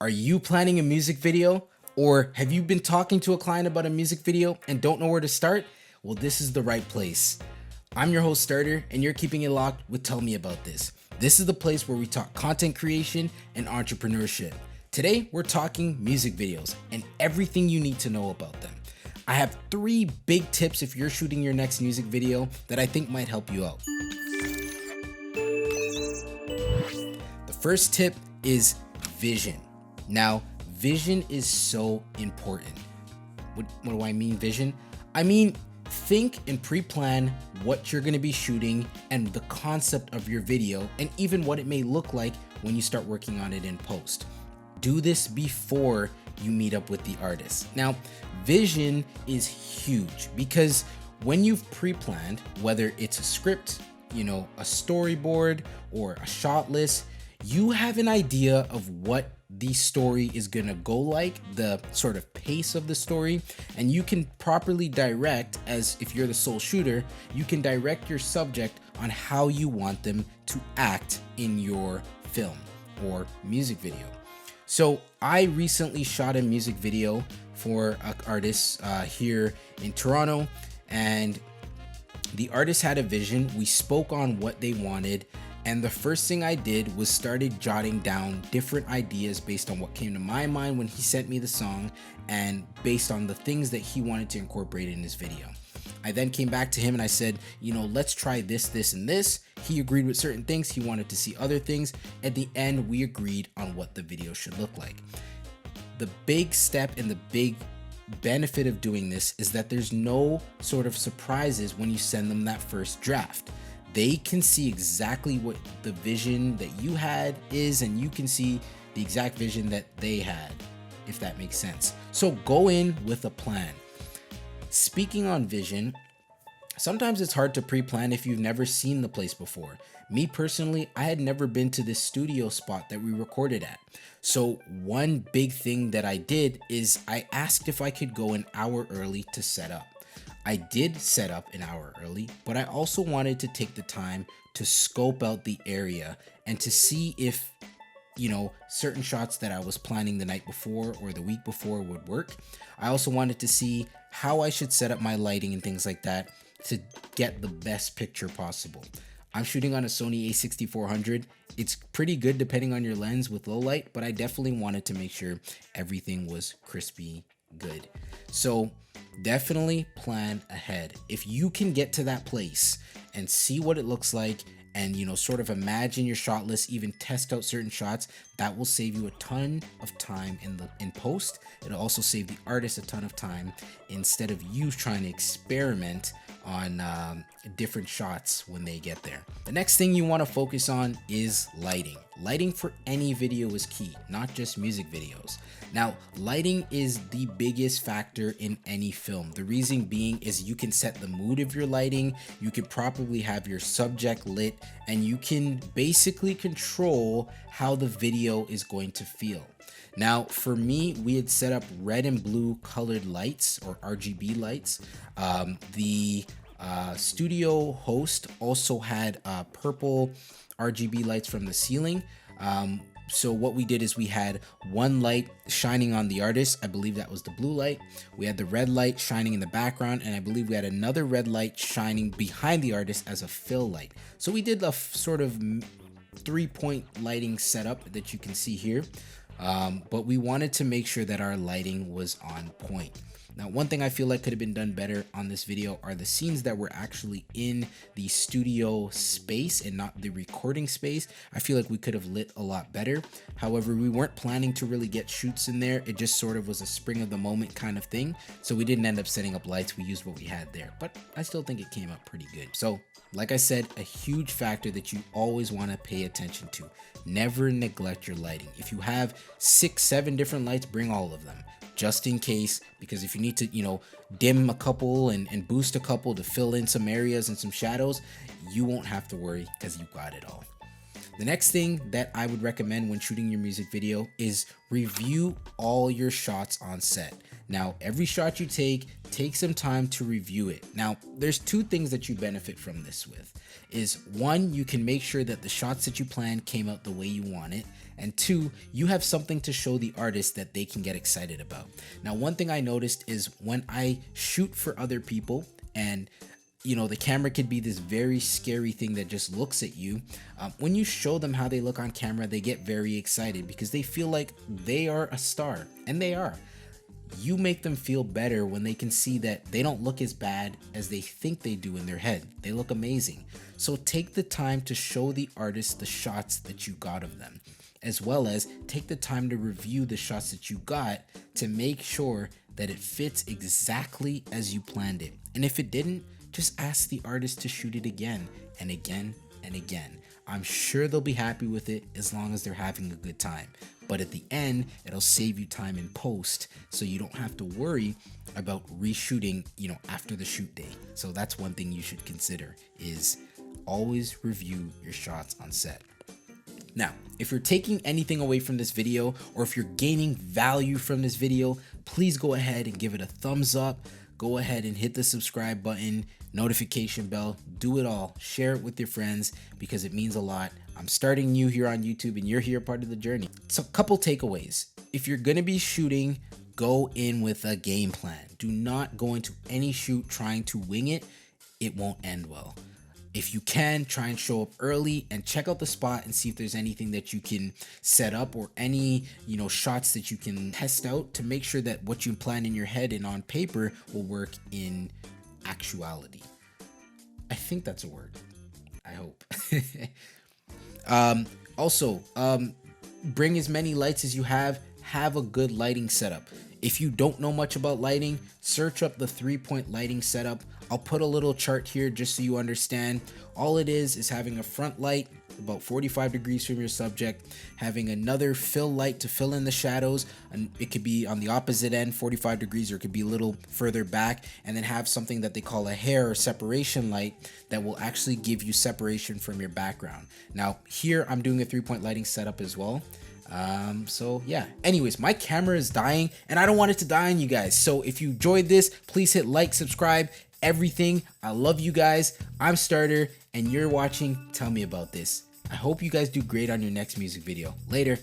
Are you planning a music video? Or have you been talking to a client about a music video and don't know where to start? Well, this is the right place. I'm your host, Starter, and you're keeping it locked with Tell Me About This. This is the place where we talk content creation and entrepreneurship. Today, we're talking music videos and everything you need to know about them. I have 3 big tips if you're shooting your next music video that I think might help you out. The first tip is vision. Now, vision is so important. What do I mean, vision? I mean, think and pre-plan what you're going to be shooting and the concept of your video and even what it may look like when you start working on it in post. Do this before you meet up with the artist. Now, vision is huge because when you've pre-planned, whether it's a script, a storyboard or a shot list, you have an idea of what the story is gonna go like, the sort of pace of the story, and you can properly direct, as if you're the sole shooter, you can direct your subject on how you want them to act in your film or music video. So I recently shot a music video for an artist here in Toronto, and the artist had a vision. We spoke on what they wanted, and the first thing I did was started jotting down different ideas based on what came to my mind when he sent me the song and based on the things that he wanted to incorporate in his video. I then came back to him and I said, let's try this, this, and this. He agreed with certain things. He wanted to see other things. At the end, we agreed on what the video should look like. The big step and the big benefit of doing this is that there's no sort of surprises when you send them that first draft. They can see exactly what the vision that you had is, and you can see the exact vision that they had, if that makes sense. So go in with a plan. Speaking on vision, sometimes it's hard to pre-plan if you've never seen the place before. Me personally, I had never been to this studio spot that we recorded at. So one big thing that I did is I asked if I could go an hour early to set up. I did set up an hour early, but I also wanted to take the time to scope out the area and to see if, certain shots that I was planning the night before or the week before would work. I also wanted to see how I should set up my lighting and things like that to get the best picture possible. I'm shooting on a Sony a6400. It's pretty good depending on your lens with low light, but I definitely wanted to make sure everything was crispy good. So definitely plan ahead. If you can get to that place and see what it looks like and sort of imagine your shot list, even test out certain shots, that will save you a ton of time in post. It'll also save the artist a ton of time instead of you trying to experiment on different shots when they get there. The next thing you want to focus on is lighting. Lighting for any video is key, not just music videos. Now, lighting is the biggest factor in any film. The reason being is you can set the mood of your lighting, you can properly have your subject lit, and you can basically control how the video is going to feel. Now, for me, we had set up red and blue colored lights or RGB lights. The studio host also had purple RGB lights from the ceiling. So what we did is we had one light shining on the artist. I believe that was the blue light. We had the red light shining in the background, and I believe we had another red light shining behind the artist as a fill light. So we did a sort of 3-point lighting setup that you can see here. But we wanted to make sure that our lighting was on point. Now, one thing I feel like could have been done better on this video are the scenes that were actually in the studio space and not the recording space. I feel like we could have lit a lot better. However, we weren't planning to really get shoots in there. It just sort of was a spring of the moment kind of thing. So we didn't end up setting up lights. We used what we had there, but I still think it came out pretty good. So like I said, a huge factor that you always want to pay attention to. Never neglect your lighting. If you have 6, 7 different lights, bring all of them. Just in case, because if you need to, dim a couple and boost a couple to fill in some areas and some shadows, you won't have to worry because you got it all. The next thing that I would recommend when shooting your music video is review all your shots on set. Now, every shot you take some time to review it. Now, there's two things that you benefit from this with. Is one, you can make sure that the shots that you planned came out the way you want it. And two, you have something to show the artist that they can get excited about. Now, one thing I noticed is when I shoot for other people, and the camera could be this very scary thing that just looks at you. When you show them how they look on camera, they get very excited because they feel like they are a star, and they are. You make them feel better when they can see that they don't look as bad as they think they do in their head. They look amazing. So take the time to show the artist the shots that you got of them, as well as take the time to review the shots that you got to make sure that it fits exactly as you planned it. And if it didn't, just ask the artist to shoot it again and again and again. I'm sure they'll be happy with it as long as they're having a good time. But at the end, it'll save you time in post, so you don't have to worry about reshooting, after the shoot day. So that's one thing you should consider, is always review your shots on set. Now, if you're taking anything away from this video, or if you're gaining value from this video, please go ahead and give it a thumbs up. Go ahead and hit the subscribe button, notification bell, do it all. Share it with your friends because it means a lot. I'm starting new here on YouTube and you're here part of the journey. So a couple takeaways. If you're gonna be shooting, go in with a game plan. Do not go into any shoot trying to wing it. It won't end well. If you can, try and show up early and check out the spot and see if there's anything that you can set up, or any, shots that you can test out to make sure that what you plan in your head and on paper will work in actuality. I think that's a word. I hope. Also, bring as many lights as you have a good lighting setup. If you don't know much about lighting, search up the 3-point lighting setup. I'll put a little chart here just so you understand. All it is having a front light about 45 degrees from your subject, having another fill light to fill in the shadows, and it could be on the opposite end, 45 degrees, or it could be a little further back, and then have something that they call a hair or separation light that will actually give you separation from your background. Now here I'm doing a 3-point lighting setup as well. So yeah, anyways, my camera is dying and I don't want it to die on you guys. So if you enjoyed this, please hit like, subscribe, everything. I love you guys. I'm Starter and you're watching Tell Me About This. I hope you guys do great on your next music video. Later.